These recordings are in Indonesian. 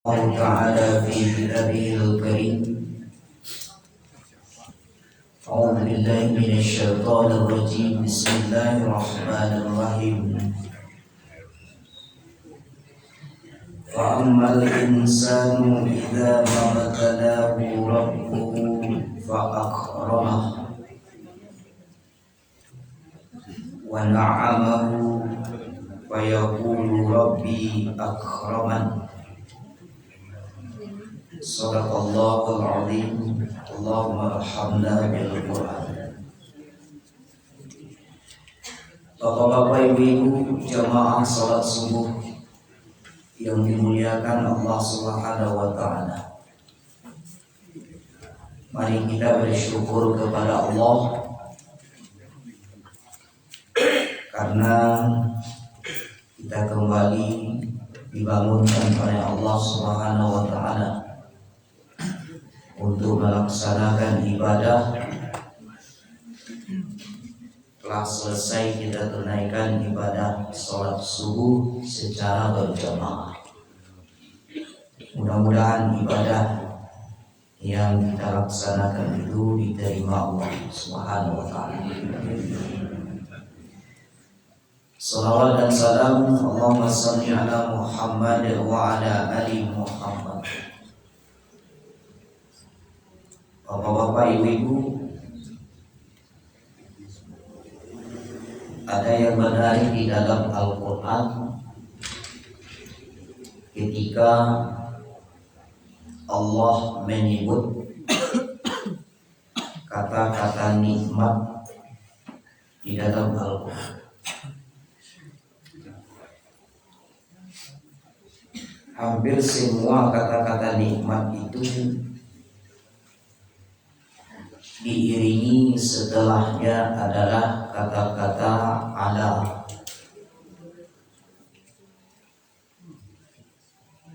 الله تعالى في كتابه الكريم. أعوذ بالله من الشيطان الرجيم. بسم الله الرحمن الرحيم. فأما الإنسان إذا ما ابتلاه ربه فأكرمه ونعمه فيقول ربي أكرمن. Sadaqallahul azim. Allahumma arhamna bil Qur'an. Bapak-bapak, ibu-ibu, jamaah salat subuh yang dimuliakan Allah Subhanahu wa taala. Mari kita bersyukur kepada Allah karena kita kembali dibangunkan oleh Allah Subhanahu wa taala untuk melaksanakan ibadah. Telah selesai kita tunaikan ibadah sholat subuh secara berjamaah. Mudah-mudahan ibadah yang kita laksanakan itu diterima Allah Subhanahu wa taala. Salawat dan salam Allahumma salli ala Muhammad wa ala ali Muhammad. Bapak-bapak, ibu-ibu, ada yang menarik di dalam Al-Quran ketika Allah menyebut kata-kata nikmat di dalam Al-Quran. Hampir semua kata-kata nikmat itu diiringi setelahnya adalah kata-kata ala.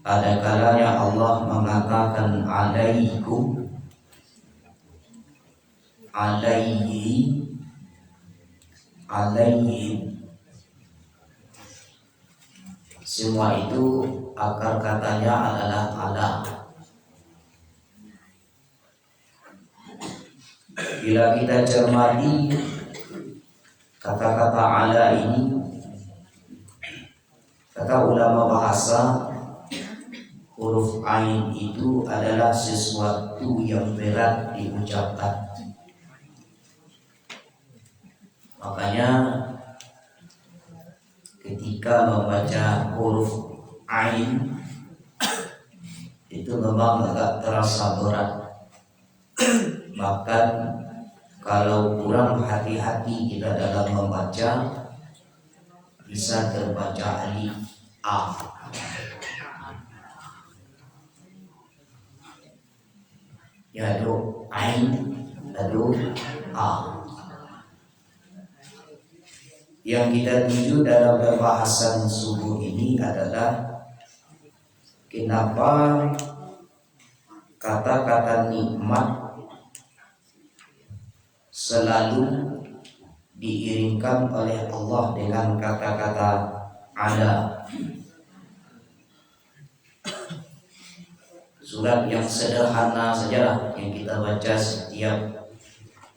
Ada kalanya Allah mengatakan alaikum, alaihi, alaihim. Semua itu akar katanya adalah ala. Bila kita cermati kata-kata ala ini, kata ulama bahasa, huruf ain itu adalah sesuatu yang berat diucapkan. Makanya ketika membaca huruf ain itu memang agak terasa berat. Bahkan kalau kurang hati-hati kita dalam membaca, bisa terbaca alif a. Ya do ain, lalu a. Yang kita tuju dalam pembahasan subuh ini adalah kenapa kata-kata nikmat selalu diiringkan oleh Allah dengan kata-kata ada. Surat yang sederhana saja yang kita baca setiap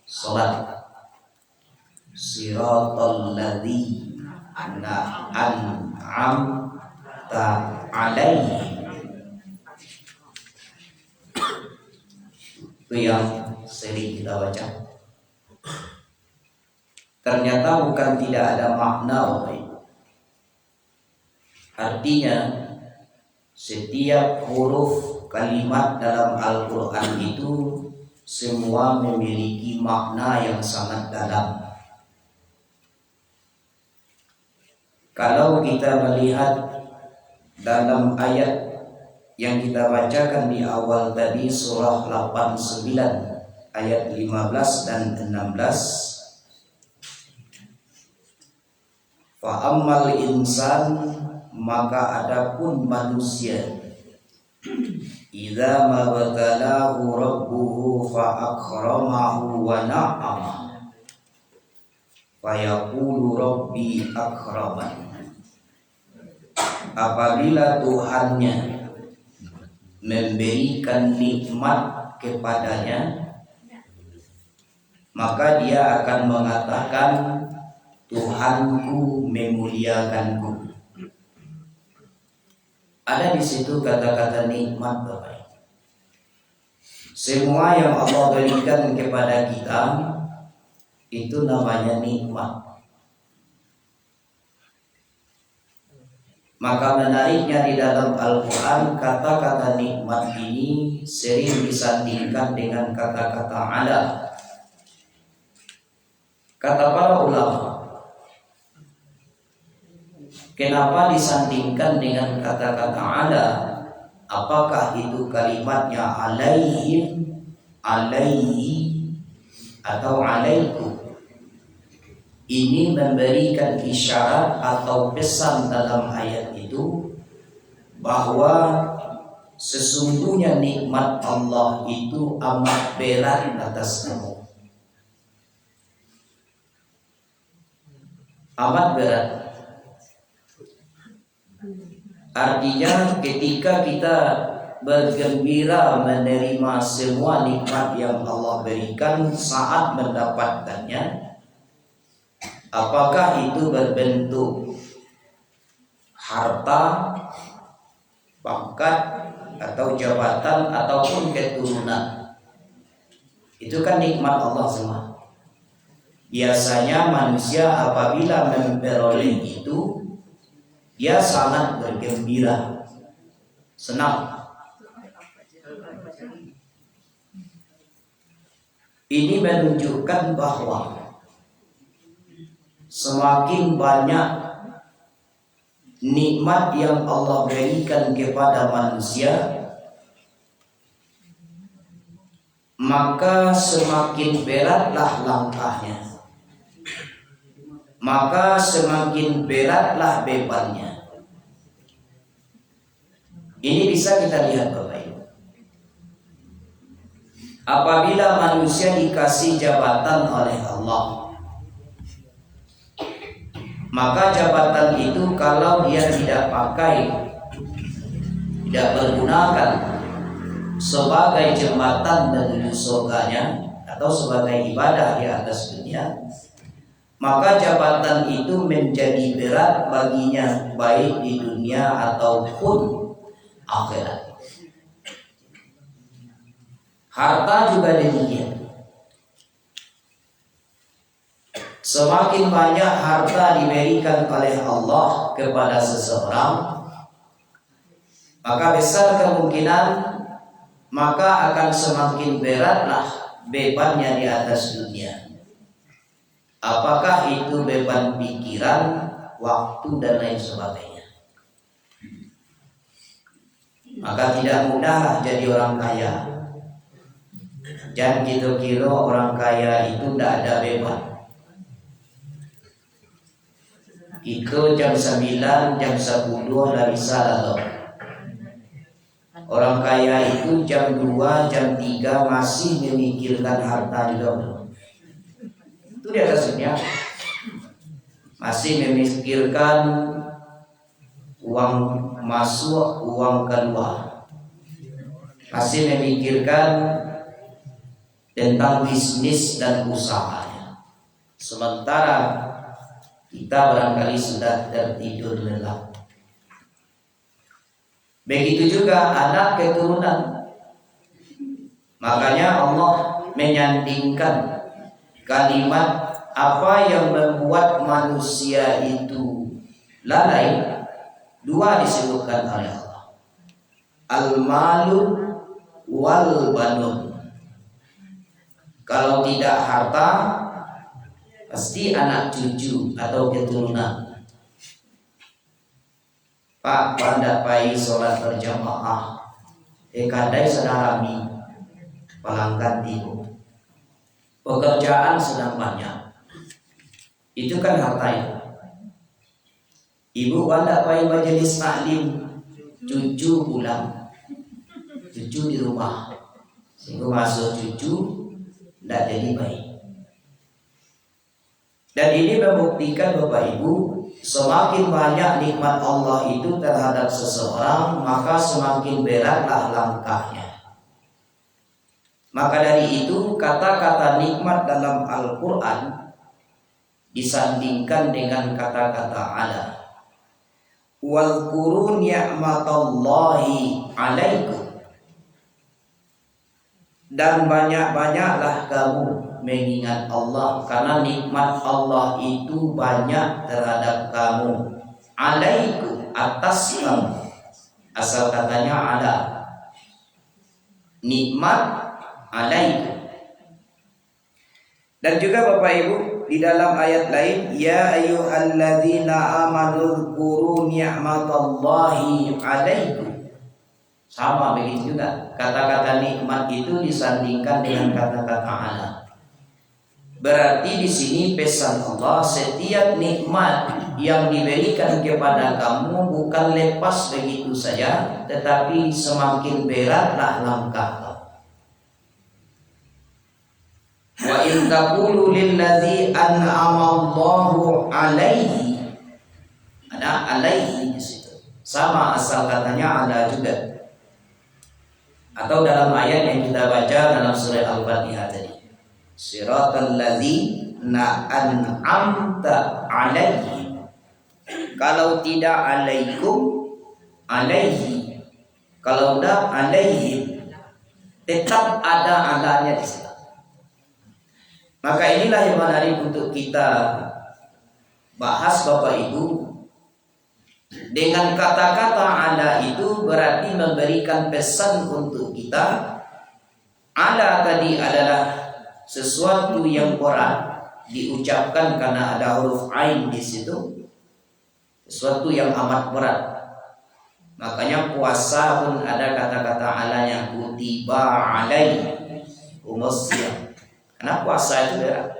sholat. Siratal ladzi an'amta alaihi. Itu yang sering kita baca. Ternyata bukan tidak ada makna, artinya setiap huruf kalimat dalam Al-Quran itu semua memiliki makna yang sangat dalam. Kalau kita melihat dalam ayat yang kita bacakan di awal tadi, surah 89 ayat 15 dan 16, fa'ammal insan, maka adapun manusia, idza mabtalahu rabbuhu fa'akramahu wa na'ama fayaqulu rabbi akraman. Apabila Tuhannya memberikan nikmat kepadanya, maka dia akan mengatakan, Tuhanku memuliakanku. Ada di situ kata-kata nikmat, Bapak. Semua yang Allah berikan kepada kita itu namanya nikmat. Maka menariknya di dalam Al-Quran, kata-kata nikmat ini sering disandingkan dengan kata-kata ala. Kata para ulama, kenapa disandingkan dengan kata-kata ala? Apakah itu kalimatnya alaihim, alaihi, atau alaikum? Ini memberikan isyarat atau pesan dalam ayat itu bahwa sesungguhnya nikmat Allah itu amat berat atas kamu. Amat berat. Artinya ketika kita bergembira menerima semua nikmat yang Allah berikan saat mendapatkannya, apakah itu berbentuk harta, pangkat, atau jabatan, ataupun keturunan, itu kan nikmat Allah semua. Biasanya manusia apabila memperoleh itu, dia sangat bergembira, senang. Ini menunjukkan bahwa semakin banyak nikmat yang Allah berikan kepada manusia, maka semakin beratlah langkahnya, maka semakin beratlah bebannya. Ini bisa kita lihat, Bapak Ibu. Apabila manusia dikasih jabatan oleh Allah, maka jabatan itu kalau dia tidak pakai, tidak bergunakan sebagai jembatan menuju surganya atau sebagai ibadah di atas dunia, maka jabatan itu menjadi berat baginya, baik di dunia ataupun akhirat. Harta juga demikian. Semakin banyak harta diberikan oleh Allah kepada seseorang, maka besar kemungkinan maka akan semakin beratlah bebannya di atas dunia. Apakah itu beban pikiran, waktu, dan lain sebagainya. Maka tidak mudahlah jadi orang kaya. Jangan kira-kira orang kaya itu tidak ada beban. Kita jam 9, jam 10 tidak bisa lalu. Orang kaya itu jam 2, jam 3 masih memikirkan harta juga. Itu di atas dunia. Masih memikirkan uang masuk, uang keluar. Masih memikirkan tentang bisnis dan usahanya. Sementara kita barangkali sudah tertidur lelap. Begitu juga anak keturunan. Makanya Allah menyandingkan kalimat apa yang membuat manusia itu lalai. Dua disebutkan oleh Allah, al-malu wal banun. Kalau tidak harta, pasti anak cucu atau keturunan. Pak, pada pai sholat berjamaah, kadai sadarami pelanggan ibu, pekerjaan sedang banyak. Itu kan harta itu. Ibu pada pai majelis taklim, cucu pulang, cucu di rumah, sehingga masuk cucu tidak jadi baik. Dan ini membuktikan Bapak Ibu semakin banyak nikmat Allah itu terhadap seseorang, maka semakin beratlah langkahnya. Maka dari itu kata-kata nikmat dalam Al-Quran disandingkan dengan kata-kata ala. Wadhkuru ni'matallahi 'alaikum. Dan banyak-banyaklah kamu mengingat Allah, karena nikmat Allah itu banyak terhadap kamu. Alaikum, atas kamu. Asal katanya ala. Nikmat alaikum. Dan juga Bapak Ibu, di dalam ayat lain, ya ayyuhalladzina amanu dzkuru ni'matallahi 'alaikum. Sama begitu juga. Kata-kata nikmat itu disandingkan dengan kata-kata ala. Berarti di sini pesan Allah, setiap nikmat yang diberikan kepada kamu bukan lepas begitu saja, tetapi semakin beratlah langkah kamu. Wa in taqulu lilladzi an'ama Allahu 'alaihi, ada alaihi di situ. Sama asal katanya ada juga. Atau dalam ayat yang kita baca dalam surah Al-Fatihah tadi. Siratal ladzina an'amta 'alaihim. Kalau tidak alaikum, alaihi. Kalau tidak alaihim, tetap ada adanya di situ. Maka inilah yang menarik untuk kita bahas Bapak Ibu. Dengan kata-kata ala itu berarti memberikan pesan untuk kita. Ala tadi adalah sesuatu yang berat diucapkan karena ada huruf ain di situ. Sesuatu yang amat berat. Makanya puasa pun ada kata-kata ala yang kutiba alaikumusiyam. Karena puasa itu berat.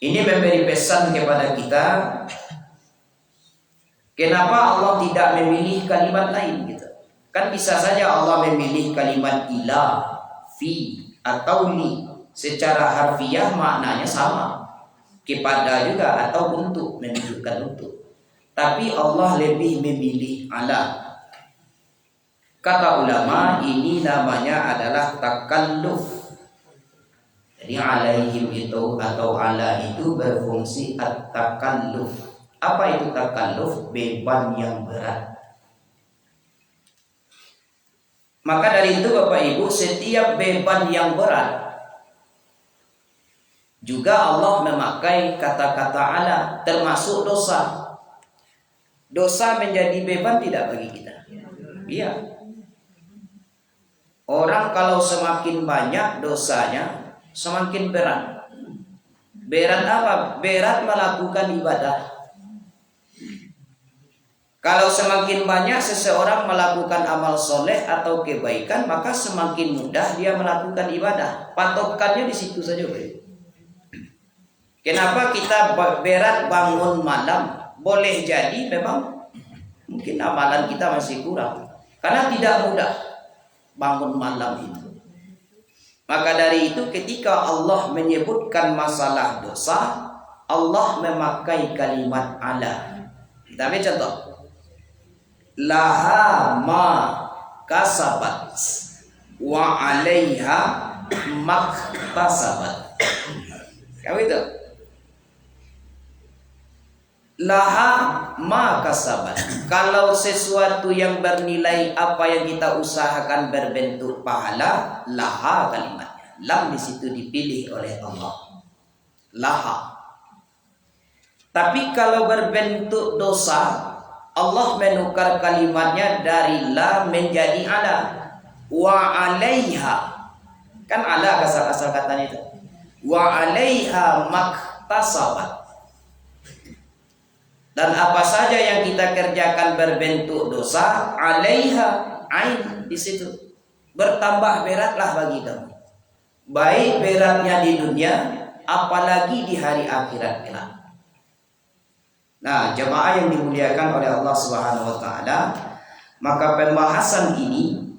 Ini memberi pesan kepada kita. Kenapa Allah tidak memilih kalimat lain gitu? Kan bisa saja Allah memilih kalimat ila, fi, atau li. Secara harfiah maknanya sama. Kepada juga atau untuk, menunjukkan untuk. Tapi Allah lebih memilih ala. Kata ulama, ini namanya adalah takalluf. Jadi alaihim itu atau ala itu berfungsi at-takalluf. Apa itu takalluf? Beban yang berat. Maka dari itu Bapak Ibu, setiap beban yang berat juga Allah memakai kata-kata ala, termasuk dosa. Dosa menjadi beban tidak bagi kita? Iya. Orang kalau semakin banyak dosanya, semakin berat. Berat apa? Berat melakukan ibadah. Kalau semakin banyak seseorang melakukan amal soleh atau kebaikan, maka semakin mudah dia melakukan ibadah. Patokannya di situ saja, Pak. Kenapa kita berat bangun malam? Boleh jadi memang mungkin amalan kita masih kurang. Karena tidak mudah bangun malam itu. Maka dari itu ketika Allah menyebutkan masalah dosa, Allah memakai kalimat ala. Kita ambil contoh. Laha ma kasabat wa 'alaiha maktasabat. Kamu itu. Laha ma kasabat. Kalau sesuatu yang bernilai apa yang kita usahakan berbentuk pahala, laha kalimatnya. Lam di situ dipilih oleh Allah. Laha. Tapi kalau berbentuk dosa, Allah menukar kalimatnya dari la menjadi ala. Wa 'alaiha. Kan ala asal katanya itu. Wa 'alaiha maktasabat. Dan apa saja yang kita kerjakan berbentuk dosa, 'alaiha ain di situ. Bertambah beratlah bagi kamu. Baik beratnya di dunia, apalagi di hari akhirat kelak. Nah, jemaah yang dimuliakan oleh Allah Subhanahu wa taala, maka pembahasan ini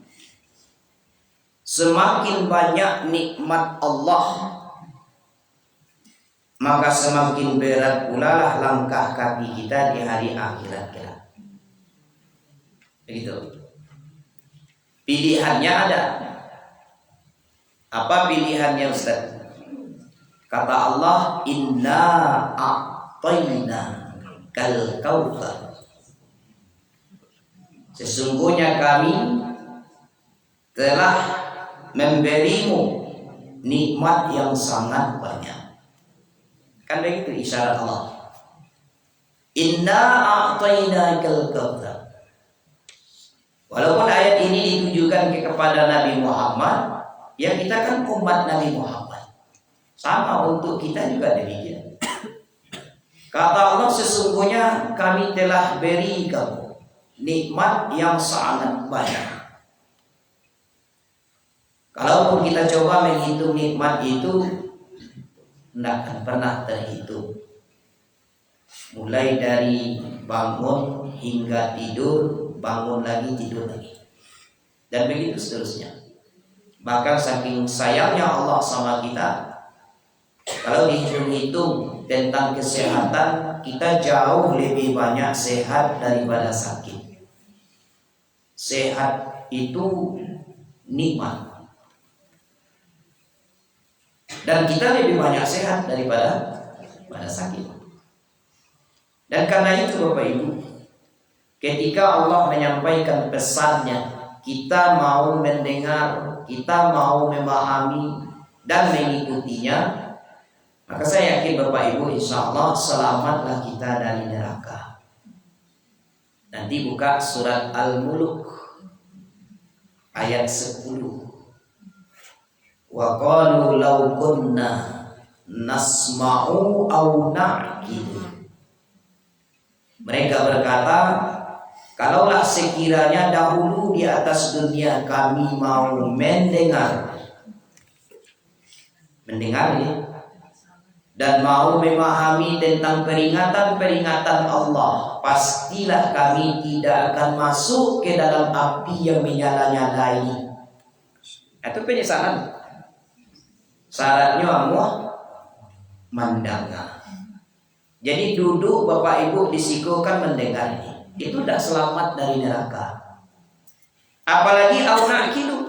semakin banyak nikmat Allah, maka semakin berat pula lah langkah kaki kita di hari akhirat kelak. Begitu. Pilihannya ada. Apa pilihannya Ustaz? Kata Allah, inna a'tayna kal kautsar. Sesungguhnya kami telah memberimu nikmat yang sangat banyak. Kan begitu isyarat Allah. Inna a'tainakal kautsar. Walaupun ayat ini ditujukan kepada Nabi Muhammad, ya kita kan umat Nabi Muhammad. Sama untuk kita juga demikian. Kata Allah, sesungguhnya kami telah beri kamu nikmat yang sangat banyak. Kalaupun kita coba menghitung nikmat itu, tidak akan pernah terhitung. Mulai dari bangun hingga tidur, bangun lagi, tidur lagi, dan begitu seterusnya. Bahkan saking sayangnya Allah sama kita, kalau dihitung-hitung tentang kesehatan, kita jauh lebih banyak sehat daripada sakit. Sehat itu nikmat, dan kita lebih banyak sehat daripada sakit. Dan karena itu Bapak Ibu, ketika Allah menyampaikan pesannya, kita mau mendengar, kita mau memahami dan mengikutinya, maka saya yakin Bapak Ibu insya Allah selamatlah kita dari neraka. Nanti buka surat Al-Mulk ayat 10. Wa qalu law kunna nasma'u aw na'qilu. Mereka berkata, kalaulah sekiranya dahulu di atas dunia kami mau mendengar ya, dan mau memahami tentang peringatan-peringatan Allah, pastilah kami tidak akan masuk ke dalam api yang menyala-nyala. Itu penyesalan. Syaratnya Allah mendengar. Jadi duduk Bapak Ibu disikukan mendengar ini, itu tidak selamat dari neraka. Apalagi aunakilu,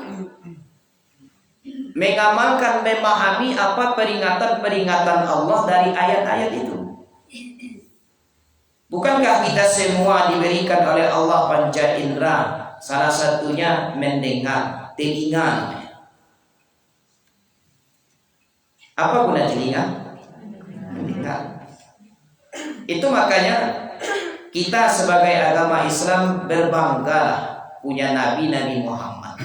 mengamalkan, memahami apa peringatan-peringatan Allah dari ayat-ayat itu. Bukankah kita semua diberikan oleh Allah panca indera, salah satunya mendengar, telinga. Apa guna telinga? Mendengar. Itu makanya kita sebagai agama Islam berbangga punya Nabi Muhammad.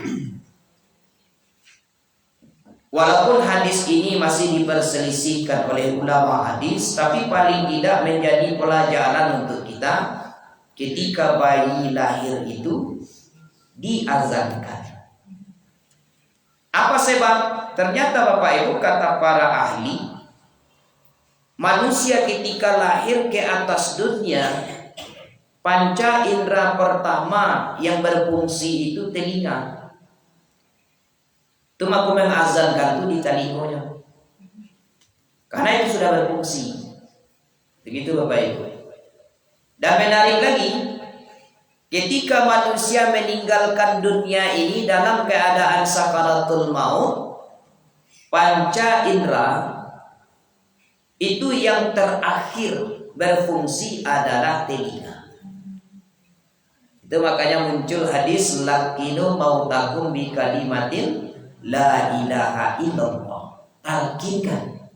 Walaupun hadis ini masih diperselisihkan oleh ulama hadis, tapi paling tidak menjadi pelajaran untuk kita ketika bayi lahir itu diazankan. Apa sebab? Ternyata Bapak Ibu, kata para ahli, manusia ketika lahir ke atas dunia, panca indera pertama yang berfungsi itu telinga. Itu aku mengazankan itu di telinganya, karena itu sudah berfungsi. Begitu Bapak Ibu. Dan menarik lagi, ketika manusia meninggalkan dunia ini dalam keadaan sakaratul maut, panca indera itu yang terakhir berfungsi adalah telinga. Itu makanya muncul hadis lakinu mautakum bi kalimatin la ilaha illallah. Talkinkan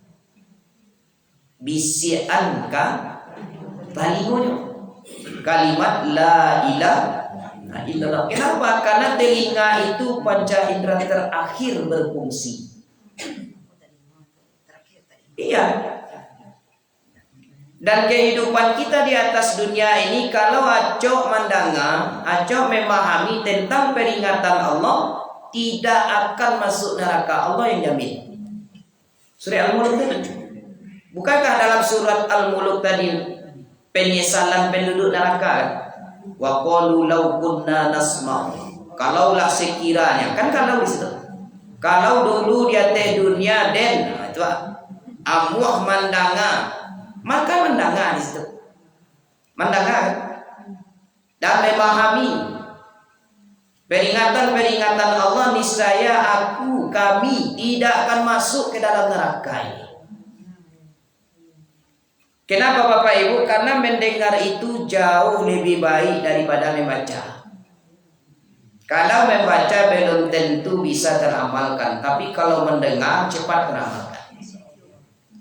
bisianka talingonya kalimat la ilaha illallah. Kenapa? Karena telinga itu panca indera terakhir berfungsi. Iya. Dan kehidupan kita di atas dunia ini, kalau acok mendengar, acok memahami tentang peringatan Allah, tidak akan masuk neraka. Allah yang jamin. Surah Al-Mulk tadi. Bukankah dalam surat Al-Mulk tadi penyesalan penduduk neraka? Wa qalu law kunna nasma'u. Kalaulah sekiranya, kan kalau di situ. Kalau dulu dia teh dunia den, itu amuah mandanga, maka mandanga di situ. Mandanga kan? Dan memahami peringatan-peringatan Allah, niscaya kami tidak akan masuk ke dalam neraka ini. Kenapa Bapak Ibu? Karena mendengar itu jauh lebih baik daripada membaca. Kalau membaca belum tentu bisa teramalkan, tapi kalau mendengar cepat teramalkan.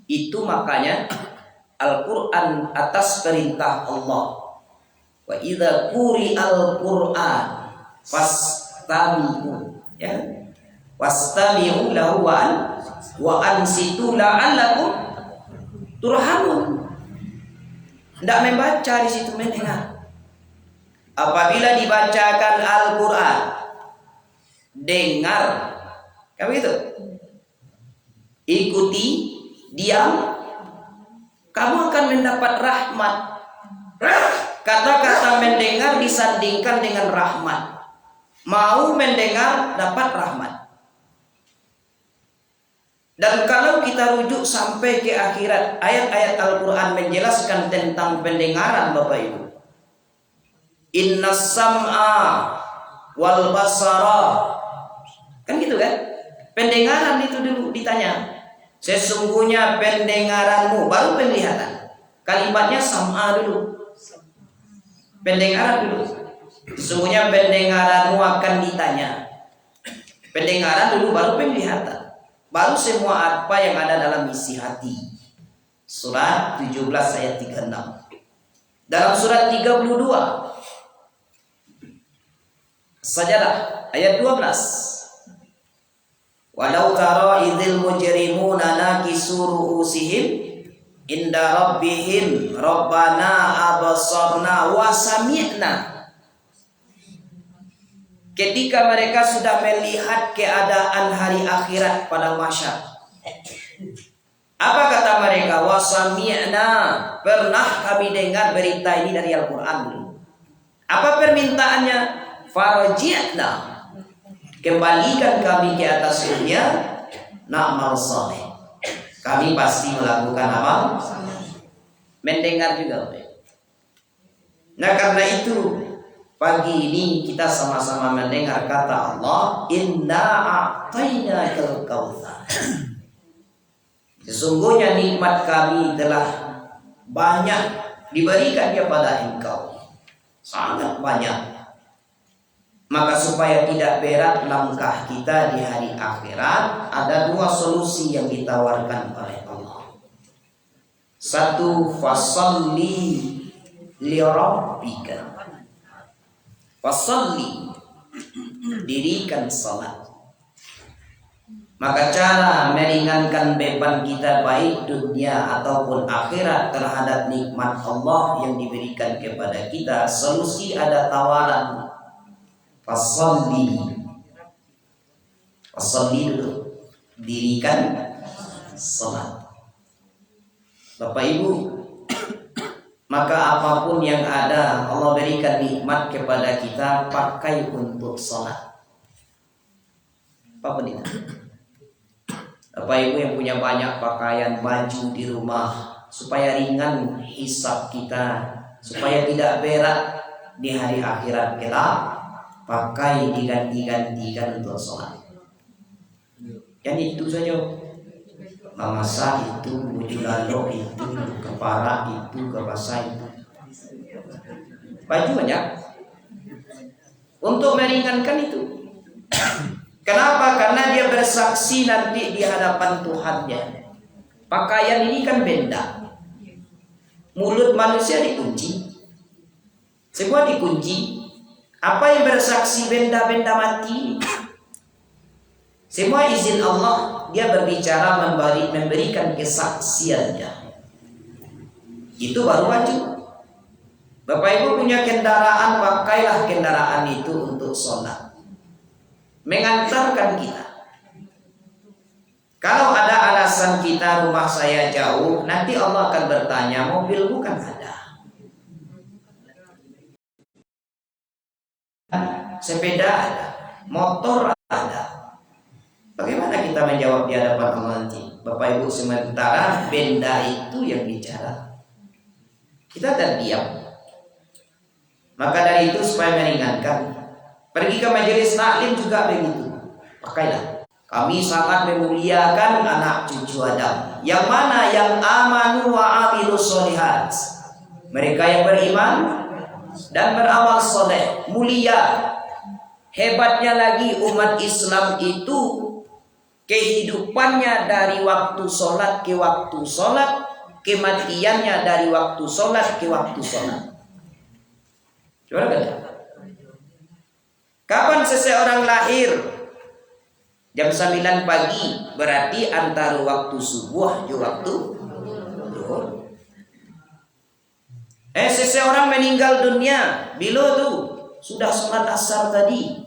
Itu makanya Al-Quran atas perintah Allah. Wa idza quri'al Qur'an fastami'u, ya. Wastami'u lahu wa ansitu la'allakum turhamun. Tidak membaca di situ, mendengar. Apabila dibacakan Al-Quran, dengar, kayak begitu. Ikuti, diam, kamu akan mendapat rahmat. Kata-kata mendengar disandingkan dengan rahmat. Mau mendengar dapat rahmat. Dan kalau kita rujuk sampai ke akhirat, ayat-ayat Al-Quran menjelaskan tentang pendengaran Bapak Ibu. Inna sam'a wal basara. Kan gitu kan? Pendengaran itu dulu ditanya. Sesungguhnya pendengaranmu, baru penglihatan. Kalimatnya sam'a dulu. Pendengaran dulu. Sesungguhnya pendengaranmu akan ditanya. Pendengaran dulu baru penglihatan. Baru semua apa yang ada dalam isi hati. Surat 17 ayat 36. Dalam surat 32 Sajadah ayat 12. Walau tara idzil mujrimuna nakisu ru'usihim inda rabbihim rabbana absarna wa sami'na. Ketika mereka sudah melihat keadaan hari akhirat pada mahsyar, apa kata mereka? Wa sami'na, pernah kami dengar berita ini dari Al-Quran. Apa permintaannya? Farji'na, kembalikan kami ke atas dunia, na'mal saleh. Kami pasti melakukan amal. Mendengar juga. Nah karena itu pagi ini kita sama-sama mendengar kata Allah, inna a'tainakal kautsar. Sesungguhnya nikmat kami telah banyak diberikan kepada engkau, sangat banyak. Maka supaya tidak berat langkah kita di hari akhirat, ada dua solusi yang ditawarkan oleh Allah. Satu, fasalli li rabbika. Fasalli, dirikan salat. Maka cara meringankan beban kita baik dunia ataupun akhirat terhadap nikmat Allah yang diberikan kepada kita, solusi ada tawaran. Fasalli, fasalli dulu, dirikan salat. Bapak Ibu, maka apapun yang ada Allah berikan nikmat kepada kita, pakai untuk salat. Apapun itu. Bapak Ibu yang punya banyak pakaian baju di rumah, supaya ringan hisab kita, supaya tidak berat di hari akhirat kita, pakai diganti-gantikan untuk sholat. Yang itu saja. Mamasa itu, bujulalo itu, kepala itu, kebasa itu. Baju banyak. Untuk meringankan itu. Kenapa? Karena dia bersaksi nanti di hadapan Tuhannya. Pakaian ini kan benda. Mulut manusia dikunci. Semua dikunci. Apa yang bersaksi benda-benda mati? Semua izin Allah. Dia berbicara, memberikan kesaksiannya. Itu baru wajib. Bapak Ibu punya kendaraan, pakailah kendaraan itu untuk sholat, mengantarkan kita. Kalau ada alasan kita rumah saya jauh, nanti Allah akan bertanya, mobil bukan ada, sepeda ada, motor ada. Bagaimana kita menjawab di hadapan Allah nanti? Bapak Ibu, sementara benda itu yang bicara, kita terdiam. Maka dari itu supaya meringankan, pergi ke majelis taklim juga begitu. Pakailah. Kami sangat memuliakan anak cucu Adam. Yang mana? Yang amanu wa amilus sholihat. Mereka yang beriman dan beramal soleh. Mulia. Hebatnya lagi umat Islam itu kehidupannya dari waktu sholat ke waktu sholat, kematiannya dari waktu sholat ke waktu sholat. Coba lihat. Kapan seseorang lahir? Jam 9 pagi, berarti antara waktu subuh ke waktu zuhur. Seseorang meninggal dunia bila tuh sudah sholat asar tadi,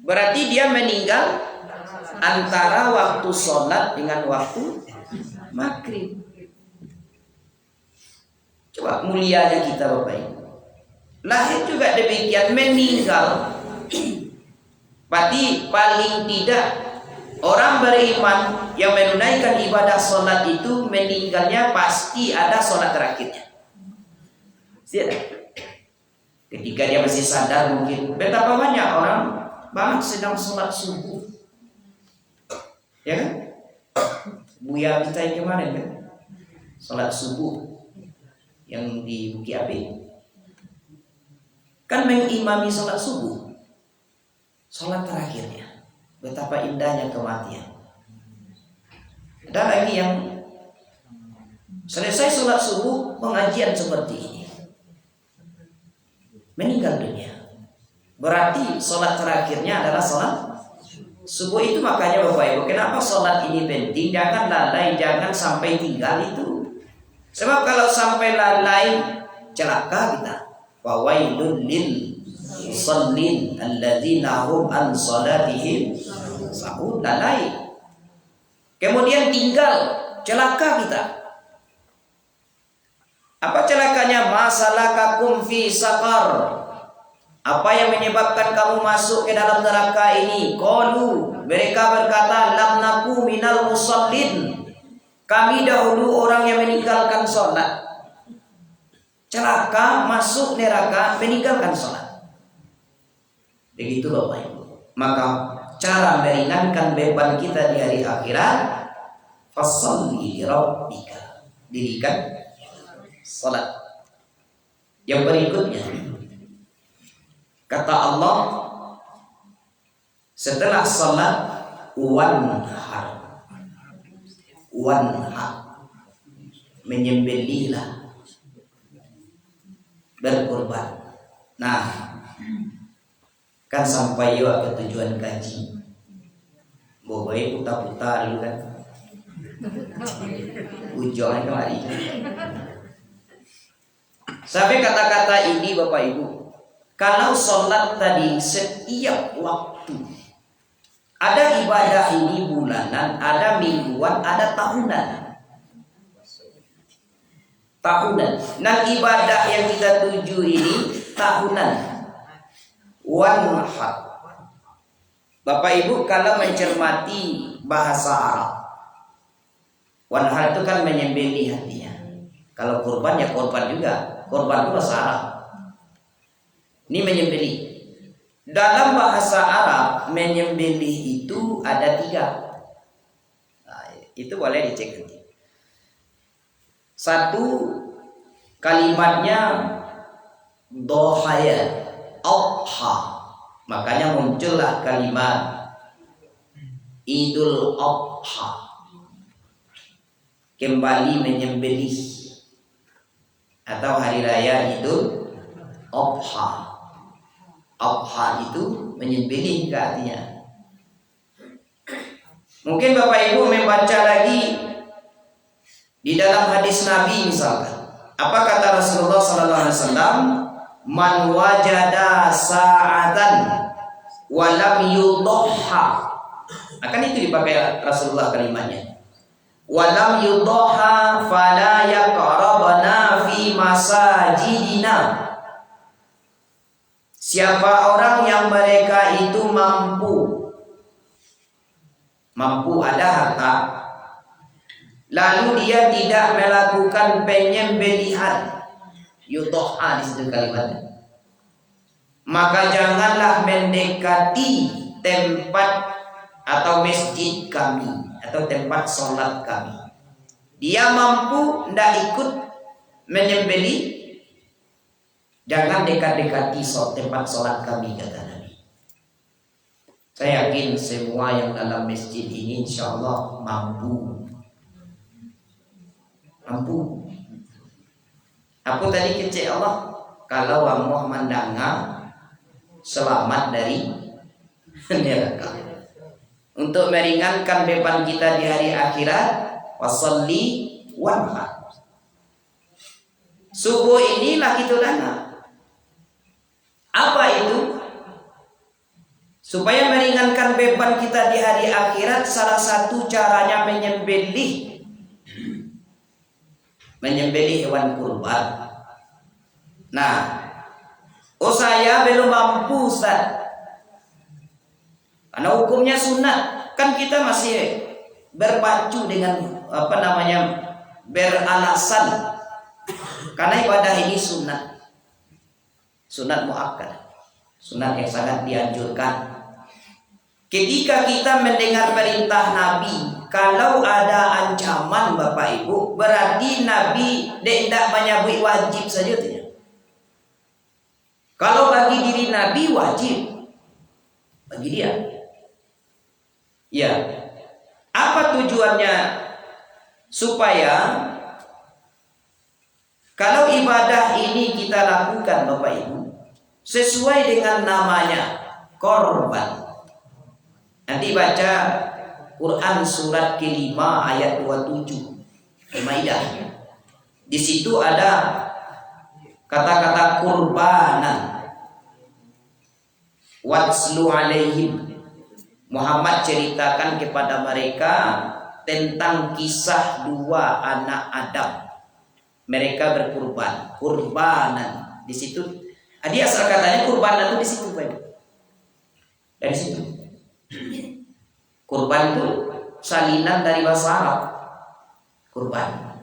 berarti dia meninggal antara waktu sholat dengan waktu maghrib. Coba mulianya kita Bapak Ibu. Lahir juga demikian, meninggal. Berarti paling tidak orang beriman yang menunaikan ibadah sholat itu meninggalnya pasti ada sholat terakhirnya. Ketika dia masih sadar, mungkin betapa banyak orang bahkan sedang sholat subuh, ya kan? Buya kita yang kemarin kan, sholat subuh yang di Bukit Api, kan mengimami sholat subuh, sholat terakhirnya. Betapa indahnya kematian. Ada lagi yang selesai sholat subuh pengajian seperti ini, meninggal dunia. Berarti sholat terakhirnya adalah sholat subuh itu. Makanya Bapak Ibu, kenapa sholat ini penting? Jangan lalai, jangan sampai tinggal itu. Sebab kalau sampai lalai, celaka kita. Fawailun lil musallin alladzina hum an salatihim sahun. Lalai, kemudian tinggal, celaka kita. Apa celakanya? Masalakakum fi saqar. Apa yang menyebabkan kamu masuk ke dalam neraka ini? Qalu, mereka berkata, lam naku minal musallin. Kami dahulu orang yang meninggalkan sholat. Celaka, masuk neraka, meninggalkan sholat. Begitu Bapak Ibu. Maka cara meringankan beban kita di hari akhirat, fasholli rabbika, dirikan salat. Yang berikutnya, kata Allah, setelah salat, wanhar, menyembelihlah, berkorban. Nah, kan sampai ya ke tujuan kaji, boleh putar-putar dulu kan, ujungnya kemari. Sampai kata-kata ini Bapak Ibu, kalau sholat tadi setiap waktu, ada ibadah ini bulanan, ada mingguan, ada tahunan. Nah ibadah yang kita tuju ini tahunan. Wanhar. Bapak Ibu kalau mencermati bahasa Arab, wanhar itu kan menyembelih hatinya. Kalau kurban ya kurban juga. Korban itu bahasa Arab. Ini menyembelih. Dalam bahasa Arab menyembelih itu ada 3. Nah, itu boleh dicek nanti. 1 kalimatnya dohaya, adha. Makanya muncullah kalimat Idul Adha, kembali menyembelih, atau hari raya Idul Adha. Adha itu menyembelih artinya. Mungkin Bapak Ibu membaca lagi di dalam hadis Nabi misalkan. Apa kata Rasulullah SAW? Man wajada sa'atan wa lam yudhha. Akan itu dipakai Rasulullah kalimatnya. Walam yudhha fala yaqrabna fi masajidina. Siapa orang yang mereka itu mampu ada harta, lalu dia tidak melakukan penyembelihan, yudoha di situ kalimatnya, maka janganlah mendekati tempat atau masjid kami atau tempat sholat kami. Dia mampu tidak ikut menyembeli, jangan dekat-dekati tempat sholat kami, kata Nabi. Saya yakin semua yang dalam masjid ini insya Allah mampu. Aku tadi kecek Allah, kalau Allah mandanga selamat dari neraka. Untuk meringankan beban kita di hari akhirat, wasalli wanhar. Subuh inilah itu dana. Apa itu? Supaya meringankan beban kita di hari akhirat, salah satu caranya menyembelih hewan kurban. Nah, saya belum mampu, Ustaz. Karena hukumnya sunat. Kan kita masih berpacu dengan beralasan. Karena ibadah ini sunat. Sunat muakkad. Sunat yang sangat dianjurkan. Ketika kita mendengar perintah Nabi, kalau ada ancaman Bapak Ibu, berarti Nabi tidak menyebut wajib saja. Kalau bagi diri Nabi wajib, bagi dia. Ya, apa tujuannya? Supaya kalau ibadah ini kita lakukan Bapak Ibu sesuai dengan namanya, korban. Nanti baca Quran surat ke-5 ayat 27 Al-Maidah. Di situ ada kata-kata kurbanan. Watslu alaihim. Muhammad ceritakan kepada mereka tentang kisah dua anak Adam. Mereka berkurban, kurbanan. Di situ, dia asal katanya kurbanan itu di situ, Pak. Dari situ. Kurban itu salinan dari bahasa Arab. Kurban.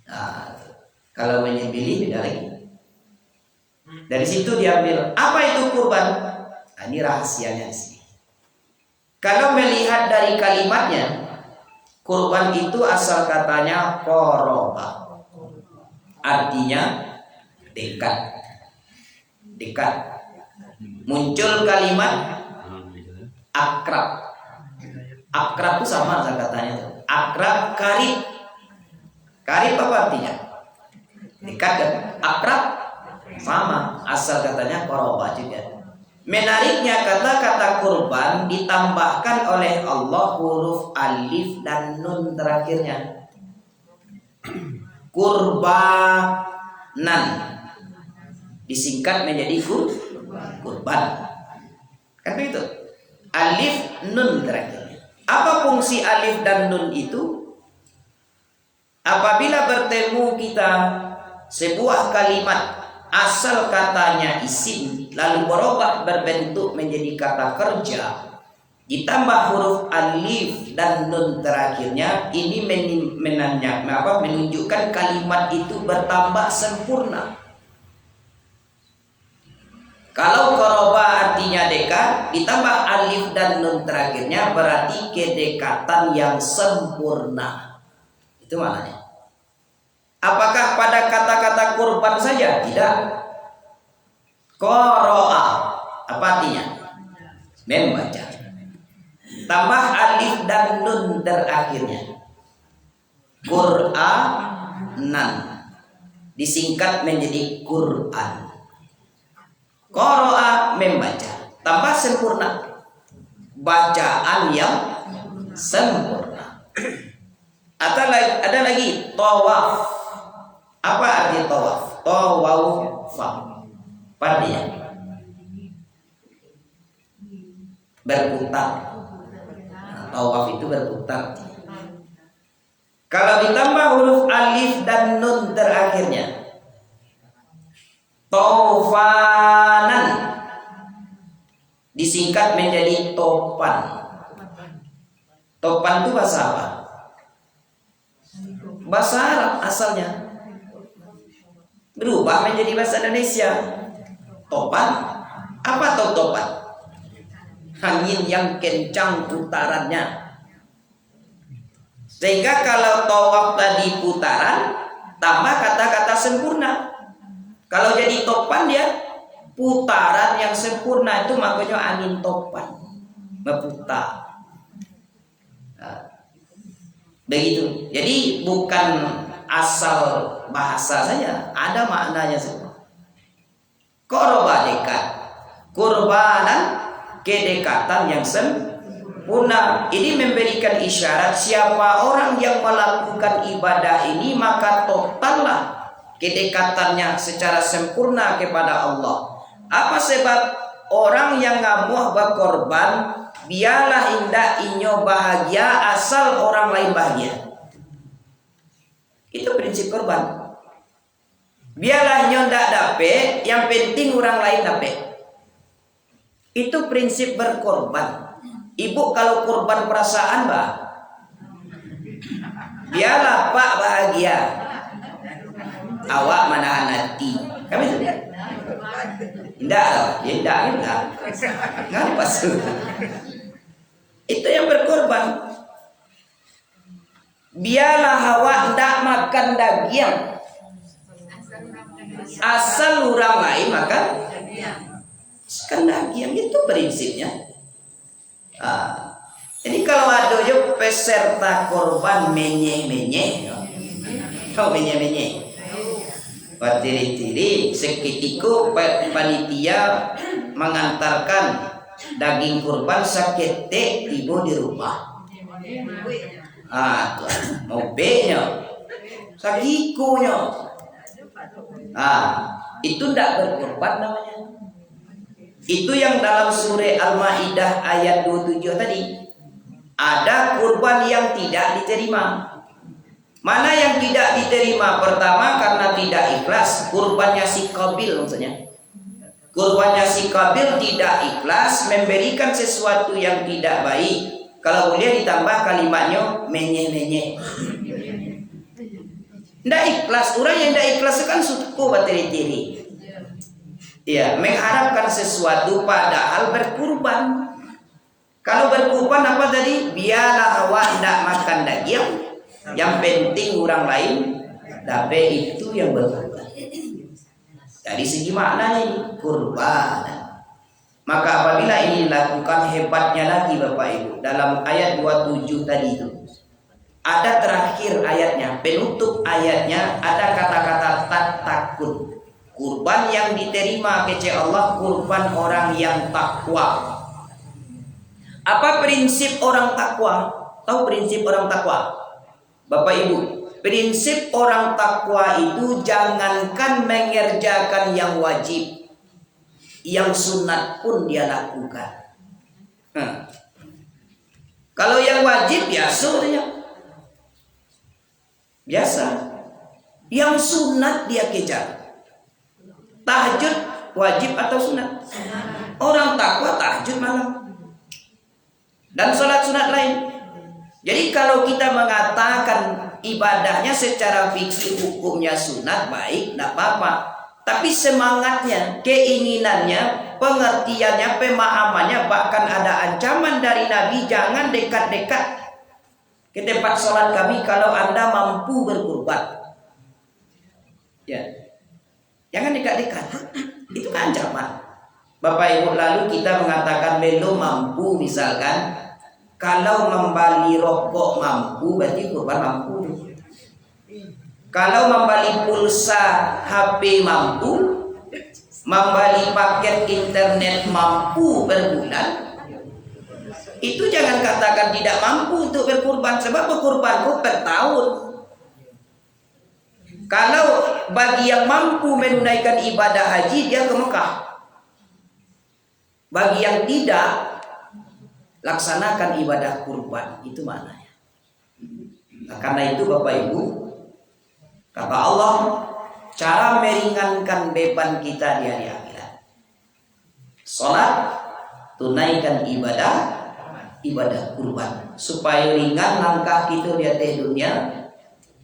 Nah, kalau menyembelih beda lagi. Dari situ diambil. Apa itu kurban? Nah, ini rahasianya di sini. Kalau melihat dari kalimatnya, kurban itu asal katanya qoroba. Artinya dekat. Dekat. Muncul kalimat akrab. Akrab itu sama asal katanya. Akrab, karib. Karib apa artinya? Dekat kan? Akrab sama asal katanya qoroba juga. Menariknya kata-kata kurban ditambahkan oleh Allah huruf alif dan nun terakhirnya. Kurbanan disingkat menjadi kurban. Kan begitu? Alif nun terakhirnya. Apa fungsi alif dan nun itu? Apabila bertemu kita sebuah kalimat asal katanya isim lalu berubah berbentuk menjadi kata kerja ditambah huruf alif dan nun terakhirnya, ini menunjukkan kalimat itu bertambah sempurna. Kalau qoroba artinya dekat ditambah alif dan nun terakhirnya berarti kedekatan yang sempurna. Itu maknanya. Apakah pada kata-kata kurban saja? Tidak. Qoro'a apa artinya? Membaca. Tambah alif dan nun terakhirnya. Qur'anan disingkat menjadi Quran. Qoro'a membaca. Tambah sempurna. Bacaan yang sempurna. Atau ada lagi tawaf. Apa arti tawaf? Tawafa. Artinya berputar. Tawaf itu berputar. Kalau ditambah huruf alif dan nun terakhirnya, taufanan disingkat menjadi topan. Topan itu bahasa apa? bahasa Arab asalnya, berubah menjadi bahasa Indonesia. Topan, apa tuh topan? Angin yang kencang putarannya. Sehingga kalau tawaf tadi putaran, tambah kata-kata sempurna. Kalau jadi topan dia putaran yang sempurna, itu makanya angin topan, berputar. Nah, begitu. Jadi bukan asal bahasa saja, ada maknanya semua. Qoroba dekat, kurbanan kedekatan yang sempurna. Ini memberikan isyarat siapa orang yang melakukan ibadah ini maka totallah kedekatannya secara sempurna kepada Allah. Apa sebab? Orang yang ngamuh berkorban, biarlah indah inyo bahagia asal orang lain bahagia. Itu prinsip korban. Biarlah inyo ndak dapet, yang penting orang lain dapet. Itu prinsip berkorban. Ibu kalau korban perasaan, Mbak, biarlah Pak bahagia, awak mana hati. Kami tidak. Tidak, ngapa sih? Itu yang berkorban. Biarlah awak tidak makan daging, asal orang lain makan daging. Itu prinsipnya. Jadi kalau ada yuk peserta korban menye-menye, Patiri-tiri seketika panitia mengantarkan daging kurban sakete tiba di rumah. Mau be-nya, sakikunya. Itu tidak berkorban namanya. Itu yang dalam surah Al-Maidah ayat 27 tadi. Ada kurban yang tidak diterima. Mana yang tidak diterima? Pertama karena tidak ikhlas, kurbannya si Qabil maksudnya. Kurbannya si Qabil tidak ikhlas memberikan sesuatu yang tidak baik. Kalau boleh ditambah kalimatnya menye-menye. Tidak ikhlas, orang yang tidak ikhlas kan suku bateri-tiri. Ya, mengharapkan sesuatu padahal berkurban. Kalau berkurban apa tadi? Biarlah awak tidak makan daging, yang penting orang lain dapat, itu yang berkurban. Dari segi maknanya ini kurban. Maka apabila ini dilakukan, hebatnya lagi Bapak Ibu, dalam ayat 27 tadi itu ada terakhir ayatnya, penutup ayatnya ada kata-kata tak takut. Kurban yang diterima kece Allah, kurban orang yang takwa. Apa prinsip orang takwa? Tahu prinsip orang takwa? Bapak Ibu, prinsip orang takwa itu jangankan mengerjakan yang wajib, yang sunat pun dia lakukan. Kalau yang wajib biasa, yang sunat dia kejar. Tahajud wajib atau sunat? Orang takwa tahajud malam dan sholat sunat lain. Jadi kalau kita mengatakan ibadahnya secara fikih hukumnya sunat, baik, tidak apa-apa. Tapi semangatnya, keinginannya, pengertiannya, pemahamannya, bahkan ada ancaman dari Nabi, jangan dekat-dekat ke tempat sholat kami kalau Anda mampu berkurban. Ya, jangan dekat-dekat. Itu kan ancaman. Bapak Ibu, lalu kita mengatakan belum mampu, misalkan kalau membeli rokok mampu, berarti kurban mampu. Kalau membeli pulsa HP mampu, membeli paket internet mampu berbulan, itu jangan katakan tidak mampu untuk berkurban, sebab berkurbanku per tahun. Kalau bagi yang mampu menunaikan ibadah haji, dia ke Mekah. Bagi yang tidak, laksanakan ibadah kurban. Itu maknanya. Nah, karena itu Bapak Ibu, kata Allah, cara meringankan beban kita di hari akhirat, sholat, tunaikan ibadah kurban, supaya ringan langkah kita di atas dunia,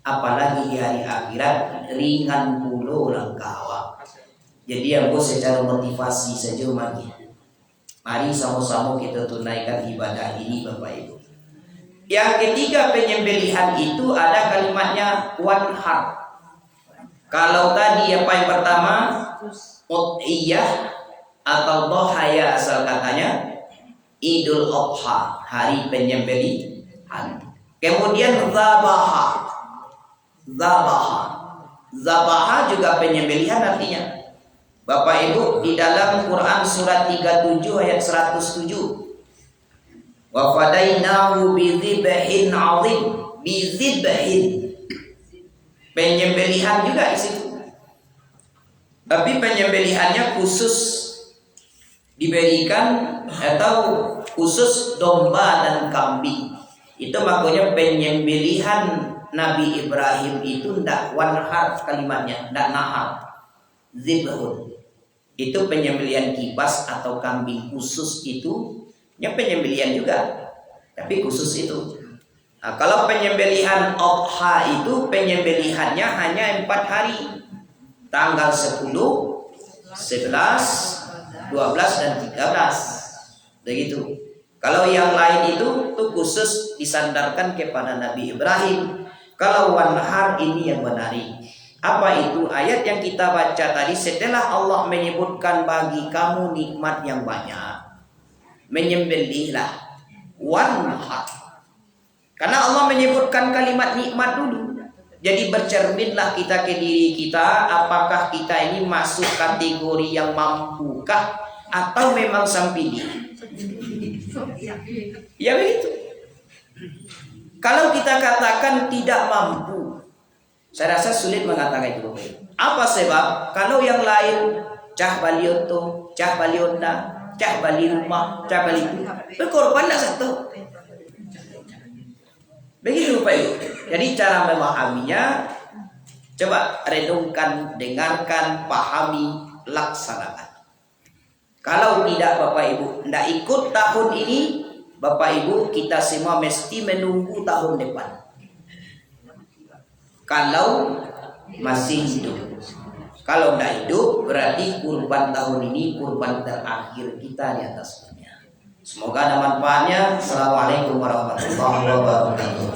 apalagi di hari akhirat ringan puluh langkawa. Jadi yang secara motivasi saja lagi. Mari sama-sama kita tunaikan ibadah ini Bapak Ibu. Yang ketiga penyembelihan itu ada kalimatnya wanhar. Kalau tadi apa yang pertama udhiyah atau dohaya asal katanya Idul Adha, hari penyembelihan. Kemudian zabaha. Zabaha juga penyembelihan artinya. Bapak Ibu di dalam Quran surat 37 ayat 107. Wa fadainahu bidzibhin 'adzim. Bidzibhin. Penyembelihan juga di situ. Tapi penyembelihannya khusus diberikan atau khusus domba dan kambing. Itu makanya penyembelihan Nabi Ibrahim itu ndak wanhar kalimatnya, ndak nahar. Zibhun. Itu penyembelihan kibas atau kambing khusus itu, ya penyembelihan juga, tapi khusus itu. Nah, kalau penyembelihan Adha itu penyembelihannya hanya 4 hari, tanggal 10, 11, 12 dan 13, begitu. Kalau yang lain itu tuh khusus disandarkan kepada Nabi Ibrahim. Kalau wanhar ini yang menarik. Apa itu ayat yang kita baca tadi setelah Allah menyebutkan bagi kamu nikmat yang banyak, menyembelihlah wanhar. Karena Allah menyebutkan kalimat nikmat dulu. Jadi bercerminlah kita ke diri kita, apakah kita ini masuk kategori yang mampukah atau memang samping. Ya begitu. Kalau kita katakan tidak mampu, saya rasa sulit mengatakan itu. Apa sebab? Kalau yang lain cah balioto, cah baliona, cah bali rumah, cah bali itu berkorban satu. Begitu Pak Ibu. Jadi cara memahaminya coba renungkan, dengarkan, pahami, laksanakan. Kalau tidak Bapak Ibu tidak ikut tahun ini, Bapak Ibu kita semua mesti menunggu tahun depan. Kalau masih hidup. Kalau tidak hidup berarti kurban tahun ini kurban terakhir kita di atas dunia. Semoga ada manfaatnya. Assalamualaikum warahmatullahi wabarakatuh.